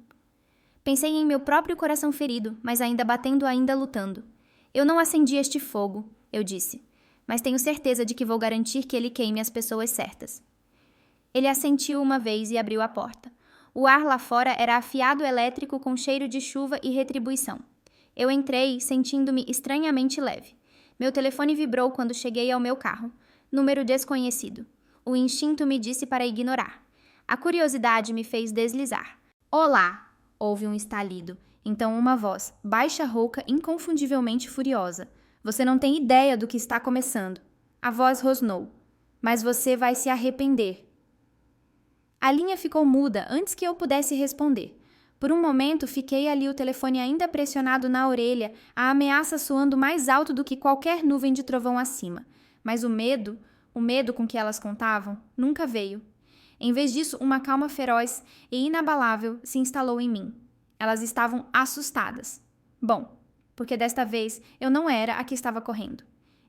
Pensei em meu próprio coração ferido, mas ainda batendo, ainda lutando. Eu não acendi este fogo, eu disse, mas tenho certeza de que vou garantir que ele queime as pessoas certas. Ele assentiu uma vez e abriu a porta. O ar lá fora era afiado elétrico com cheiro de chuva e retribuição. Eu entrei, sentindo-me estranhamente leve. Meu telefone vibrou quando cheguei ao meu carro. Número desconhecido. O instinto me disse para ignorar. A curiosidade me fez deslizar. Olá! Houve um estalido. Então uma voz, baixa, rouca, inconfundivelmente furiosa. Você não tem ideia do que está começando. A voz rosnou. Mas você vai se arrepender. A linha ficou muda antes que eu pudesse responder. Por um momento, fiquei ali, o telefone ainda pressionado na orelha, a ameaça soando mais alto do que qualquer nuvem de trovão acima. Mas o medo com que elas contavam, nunca veio. Em vez disso, uma calma feroz e inabalável se instalou em mim. Elas estavam assustadas. Bom, porque desta vez eu não era a que estava correndo.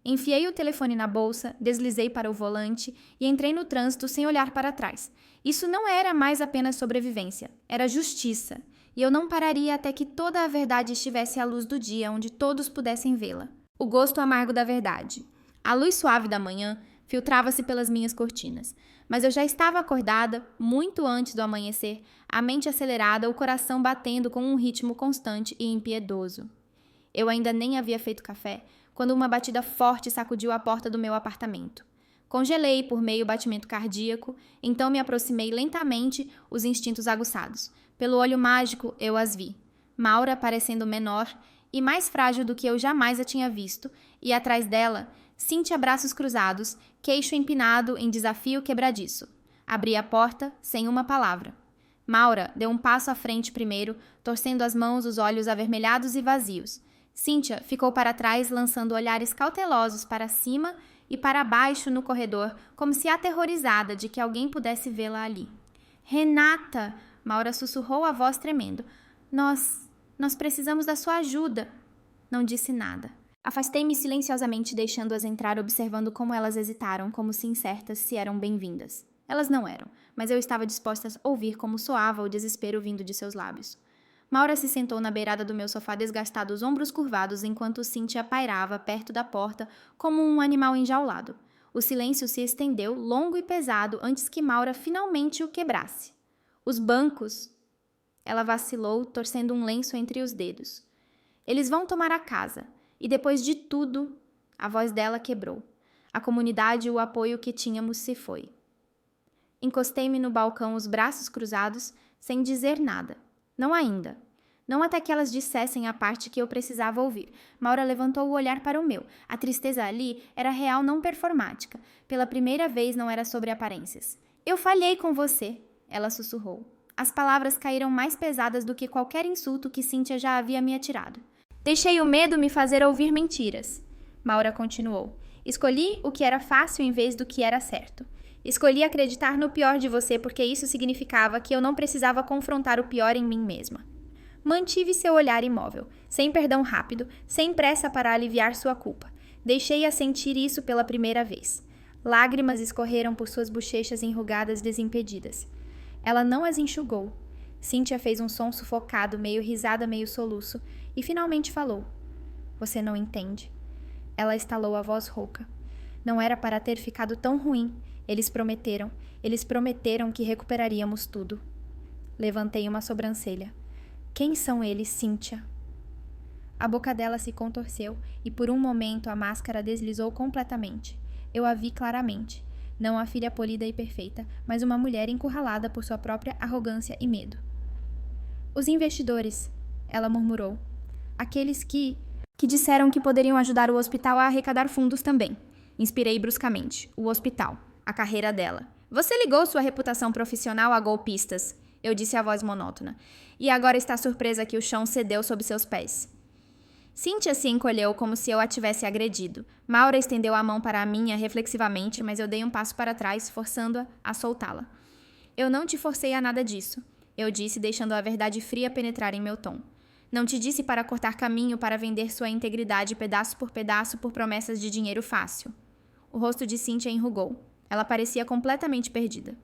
Enfiei o telefone na bolsa, deslizei para o volante e entrei no trânsito sem olhar para trás. Isso não era mais apenas sobrevivência, era justiça. E eu não pararia até que toda a verdade estivesse à luz do dia, onde todos pudessem vê-la. O gosto amargo da verdade. A luz suave da manhã filtrava-se pelas minhas cortinas. Mas eu já estava acordada, muito antes do amanhecer, a mente acelerada, o coração batendo com um ritmo constante e impiedoso. Eu ainda nem havia feito café, quando uma batida forte sacudiu a porta do meu apartamento. Congelei por meio batimento cardíaco, então me aproximei lentamente, os instintos aguçados. Pelo olho mágico, eu as vi. Maura parecendo menor e mais frágil do que eu jamais a tinha visto, e atrás dela, Cíntia braços cruzados, queixo empinado em desafio quebradiço. Abri a porta, sem uma palavra. Maura deu um passo à frente primeiro, torcendo as mãos, os olhos avermelhados e vazios. Cíntia ficou para trás, lançando olhares cautelosos para cima e para baixo no corredor, como se aterrorizada de que alguém pudesse vê-la ali. Renata! Maura sussurrou a voz tremendo. Nós precisamos da sua ajuda. Não disse nada. Afastei-me silenciosamente, deixando-as entrar, observando como elas hesitaram, como se incertas se eram bem-vindas. Elas não eram, mas eu estava disposta a ouvir como soava o desespero vindo de seus lábios. Maura se sentou na beirada do meu sofá desgastado, os ombros curvados, enquanto Cíntia pairava perto da porta como um animal enjaulado. O silêncio se estendeu, longo e pesado, antes que Maura finalmente o quebrasse. Os bancos... Ela vacilou, torcendo um lenço entre os dedos. Eles vão tomar a casa. E depois de tudo, a voz dela quebrou. A comunidade e o apoio que tínhamos se foi. Encostei-me no balcão, os braços cruzados, sem dizer nada. Não ainda. Não até que elas dissessem a parte que eu precisava ouvir. Maura levantou o olhar para o meu. A tristeza ali era real, não performática. Pela primeira vez não era sobre aparências. Eu falhei com você, ela sussurrou. As palavras caíram mais pesadas do que qualquer insulto que Cíntia já havia me atirado. Deixei o medo me fazer ouvir mentiras. Maura continuou. Escolhi o que era fácil em vez do que era certo. Escolhi acreditar no pior de você porque isso significava que eu não precisava confrontar o pior em mim mesma. Mantive seu olhar imóvel, sem perdão rápido, sem pressa para aliviar sua culpa. Deixei-a sentir isso pela primeira vez. Lágrimas escorreram por suas bochechas enrugadas desimpedidas. Ela não as enxugou. Cíntia fez um som sufocado, meio risada, meio soluço, e finalmente falou. Você não entende. Ela estalou a voz rouca. Não era para ter ficado tão ruim. Eles prometeram que recuperaríamos tudo. Levantei uma sobrancelha. Quem são eles, Cíntia? A boca dela se contorceu e por um momento a máscara deslizou completamente. Eu a vi claramente. Não a filha polida e perfeita, mas uma mulher encurralada por sua própria arrogância e medo. Os investidores, ela murmurou. Aqueles que disseram que poderiam ajudar o hospital a arrecadar fundos também. Inspirei bruscamente. O hospital. A carreira dela. Você ligou sua reputação profissional a golpistas, eu disse a voz monótona. E agora está surpresa que o chão cedeu sob seus pés. Cíntia se encolheu como se eu a tivesse agredido. Maura estendeu a mão para a minha reflexivamente, mas eu dei um passo para trás, forçando-a a soltá-la. Eu não te forcei a nada disso, eu disse, deixando a verdade fria penetrar em meu tom. Não te disse para cortar caminho para vender sua integridade pedaço por promessas de dinheiro fácil. O rosto de Cíntia enrugou. Ela parecia completamente perdida.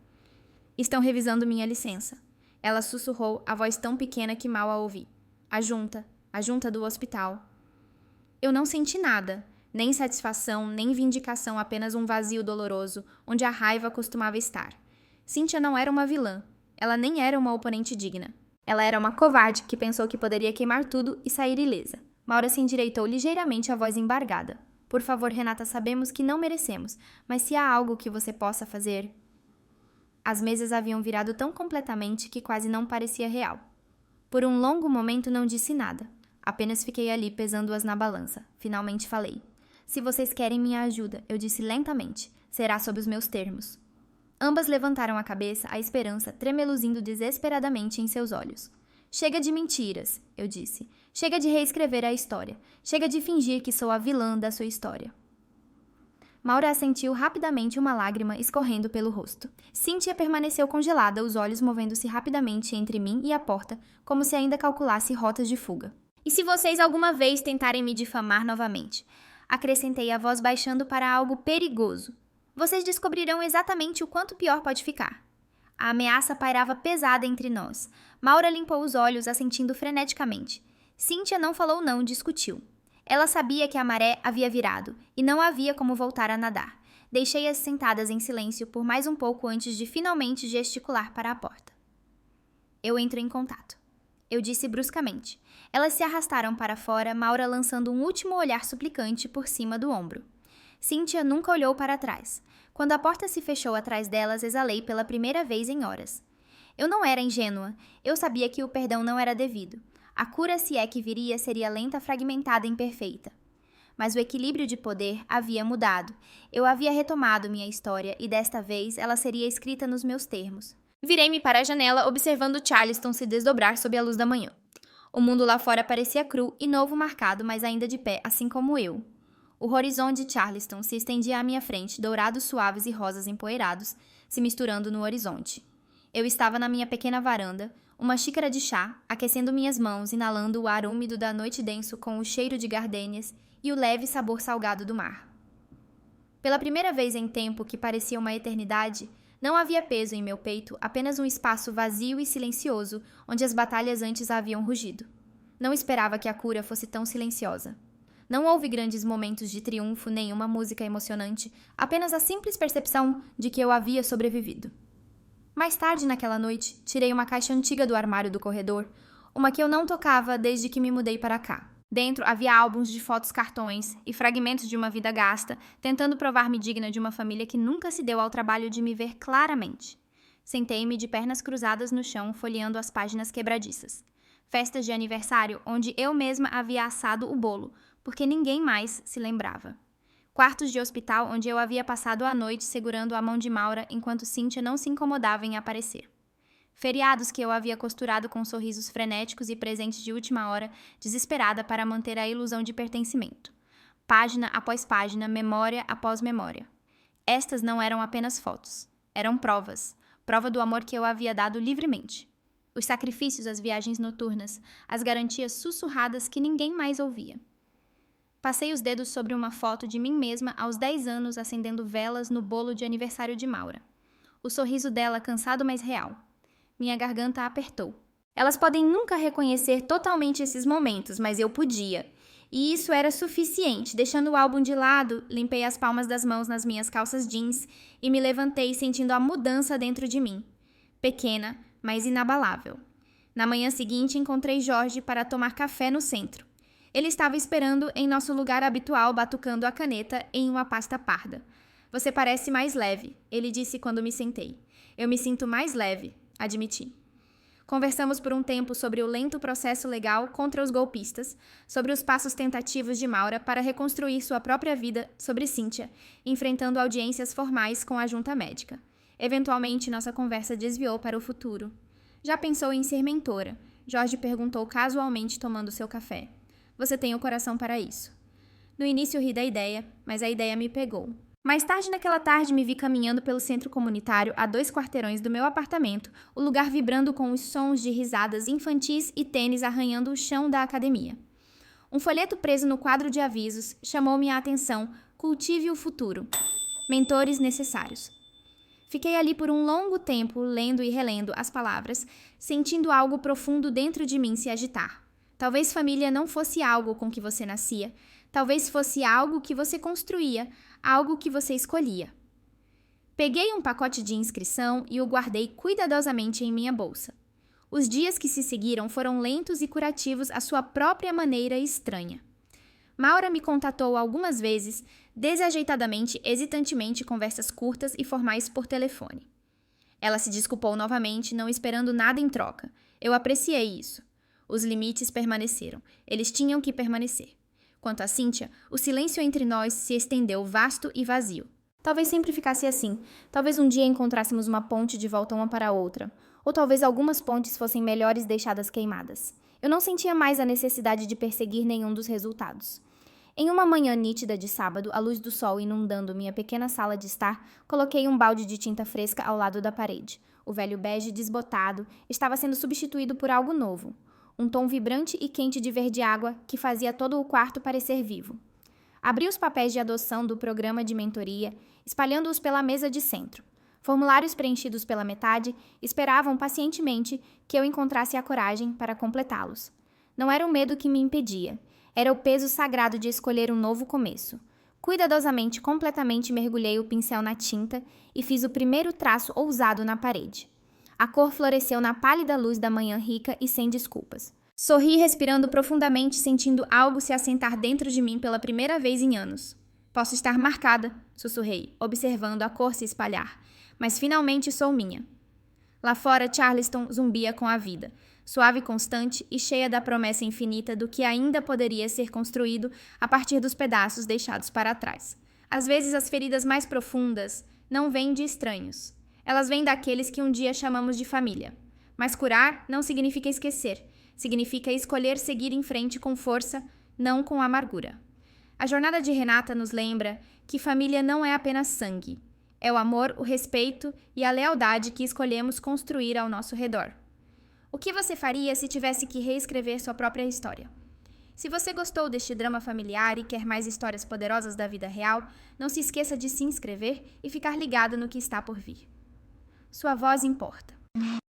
Estão revisando minha licença. Ela sussurrou, a voz tão pequena que mal a ouvi. A junta do hospital. Eu não senti nada, nem satisfação, nem vindicação, apenas um vazio doloroso, onde a raiva costumava estar. Cíntia não era uma vilã. Ela nem era uma oponente digna. Ela era uma covarde que pensou que poderia queimar tudo e sair ilesa. Maura se endireitou ligeiramente, a voz embargada. Por favor, Renata, sabemos que não merecemos, mas se há algo que você possa fazer... As mesas haviam virado tão completamente que quase não parecia real. Por um longo momento não disse nada. Apenas fiquei ali pesando-as na balança. Finalmente falei. Se vocês querem minha ajuda, eu disse lentamente, será sob os meus termos. Ambas levantaram a cabeça, a esperança tremeluzindo desesperadamente em seus olhos. Chega de mentiras, eu disse. Chega de reescrever a história. Chega de fingir que sou a vilã da sua história. Maura assentiu rapidamente, uma lágrima escorrendo pelo rosto. Cíntia permaneceu congelada, os olhos movendo-se rapidamente entre mim e a porta, como se ainda calculasse rotas de fuga. E se vocês alguma vez tentarem me difamar novamente? Acrescentei, a voz baixando para algo perigoso. Vocês descobrirão exatamente o quanto pior pode ficar. A ameaça pairava pesada entre nós. Maura limpou os olhos, assentindo freneticamente. Cíntia não falou não, discutiu. Ela sabia que a maré havia virado, e não havia como voltar a nadar. Deixei-as sentadas em silêncio por mais um pouco antes de finalmente gesticular para a porta. Eu entro em contato. Eu disse bruscamente. Elas se arrastaram para fora, Maura lançando um último olhar suplicante por cima do ombro. Cíntia nunca olhou para trás. Quando a porta se fechou atrás delas, exalei pela primeira vez em horas. Eu não era ingênua. Eu sabia que o perdão não era devido. A cura, se é que viria, seria lenta, fragmentada e imperfeita. Mas o equilíbrio de poder havia mudado. Eu havia retomado minha história e desta vez ela seria escrita nos meus termos. Virei-me para a janela, observando Charleston se desdobrar sob a luz da manhã. O mundo lá fora parecia cru e novo, marcado, mas ainda de pé, assim como eu. O horizonte de Charleston se estendia à minha frente, dourados suaves e rosas empoeirados, se misturando no horizonte. Eu estava na minha pequena varanda, uma xícara de chá, aquecendo minhas mãos, inalando o ar úmido da noite denso com o cheiro de gardênias e o leve sabor salgado do mar. Pela primeira vez em tempo que parecia uma eternidade, não havia peso em meu peito, apenas um espaço vazio e silencioso, onde as batalhas antes haviam rugido. Não esperava que a cura fosse tão silenciosa. Não houve grandes momentos de triunfo, nenhuma música emocionante, apenas a simples percepção de que eu havia sobrevivido. Mais tarde naquela noite, tirei uma caixa antiga do armário do corredor, uma que eu não tocava desde que me mudei para cá. Dentro havia álbuns de fotos cartões e fragmentos de uma vida gasta, tentando provar-me digna de uma família que nunca se deu ao trabalho de me ver claramente. Sentei-me de pernas cruzadas no chão, folheando as páginas quebradiças. Festas de aniversário onde eu mesma havia assado o bolo, porque ninguém mais se lembrava. Quartos de hospital onde eu havia passado a noite segurando a mão de Maura enquanto Cíntia não se incomodava em aparecer. Feriados que eu havia costurado com sorrisos frenéticos e presentes de última hora, desesperada para manter a ilusão de pertencimento. Página após página, memória após memória. Estas não eram apenas fotos. Eram provas. Prova do amor que eu havia dado livremente. Os sacrifícios, as viagens noturnas, as garantias sussurradas que ninguém mais ouvia. Passei os dedos sobre uma foto de mim mesma aos 10 anos acendendo velas no bolo de aniversário de Maura. O sorriso dela cansado mas real. Minha garganta apertou. Elas podem nunca reconhecer totalmente esses momentos, mas eu podia. E isso era suficiente. Deixando o álbum de lado, limpei as palmas das mãos nas minhas calças jeans e me levantei sentindo a mudança dentro de mim. Pequena, mas inabalável. Na manhã seguinte, encontrei Jorge para tomar café no centro. Ele estava esperando em nosso lugar habitual, batucando a caneta em uma pasta parda. Você parece mais leve, ele disse quando me sentei. Eu me sinto mais leve, admiti. Conversamos por um tempo sobre o lento processo legal contra os golpistas, sobre os passos tentativos de Maura para reconstruir sua própria vida, sobre Cíntia, enfrentando audiências formais com a junta médica. Eventualmente, nossa conversa desviou para o futuro. Já pensou em ser mentora? Jorge perguntou casualmente tomando seu café. Você tem o coração para isso. No início ri da ideia, mas a ideia me pegou. Mais tarde naquela tarde me vi caminhando pelo centro comunitário a 2 quarteirões do meu apartamento, o lugar vibrando com os sons de risadas infantis e tênis arranhando o chão da academia. Um folheto preso no quadro de avisos chamou minha atenção. Cultive o futuro. Mentores necessários. Fiquei ali por um longo tempo, lendo e relendo as palavras, sentindo algo profundo dentro de mim se agitar. Talvez família não fosse algo com que você nascia. Talvez fosse algo que você construía, algo que você escolhia. Peguei um pacote de inscrição e o guardei cuidadosamente em minha bolsa. Os dias que se seguiram foram lentos e curativos à sua própria maneira estranha. Maura me contatou algumas vezes, desajeitadamente, hesitantemente, conversas curtas e formais por telefone. Ela se desculpou novamente, não esperando nada em troca. Eu apreciei isso. Os limites permaneceram. Eles tinham que permanecer. Quanto a Cíntia, o silêncio entre nós se estendeu vasto e vazio. Talvez sempre ficasse assim. Talvez um dia encontrássemos uma ponte de volta uma para a outra. Ou talvez algumas pontes fossem melhores deixadas queimadas. Eu não sentia mais a necessidade de perseguir nenhum dos resultados. Em uma manhã nítida de sábado, a luz do sol inundando minha pequena sala de estar, coloquei um balde de tinta fresca ao lado da parede. O velho bege desbotado estava sendo substituído por algo novo. Um tom vibrante e quente de verde-água que fazia todo o quarto parecer vivo. Abri os papéis de adoção do programa de mentoria, espalhando-os pela mesa de centro. Formulários preenchidos pela metade esperavam pacientemente que eu encontrasse a coragem para completá-los. Não era o medo que me impedia, era o peso sagrado de escolher um novo começo. Cuidadosamente, completamente mergulhei o pincel na tinta e fiz o primeiro traço ousado na parede. A cor floresceu na pálida luz da manhã rica e sem desculpas. Sorri respirando profundamente, sentindo algo se assentar dentro de mim pela primeira vez em anos. Posso estar marcada, sussurrei, observando a cor se espalhar, mas finalmente sou minha. Lá fora, Charleston zumbia com a vida, suave e constante e cheia da promessa infinita do que ainda poderia ser construído a partir dos pedaços deixados para trás. Às vezes, as feridas mais profundas não vêm de estranhos. Elas vêm daqueles que um dia chamamos de família. Mas curar não significa esquecer. Significa escolher seguir em frente com força, não com amargura. A jornada de Renata nos lembra que família não é apenas sangue. É o amor, o respeito e a lealdade que escolhemos construir ao nosso redor. O que você faria se tivesse que reescrever sua própria história? Se você gostou deste drama familiar e quer mais histórias poderosas da vida real, não se esqueça de se inscrever e ficar ligado no que está por vir. Sua voz importa.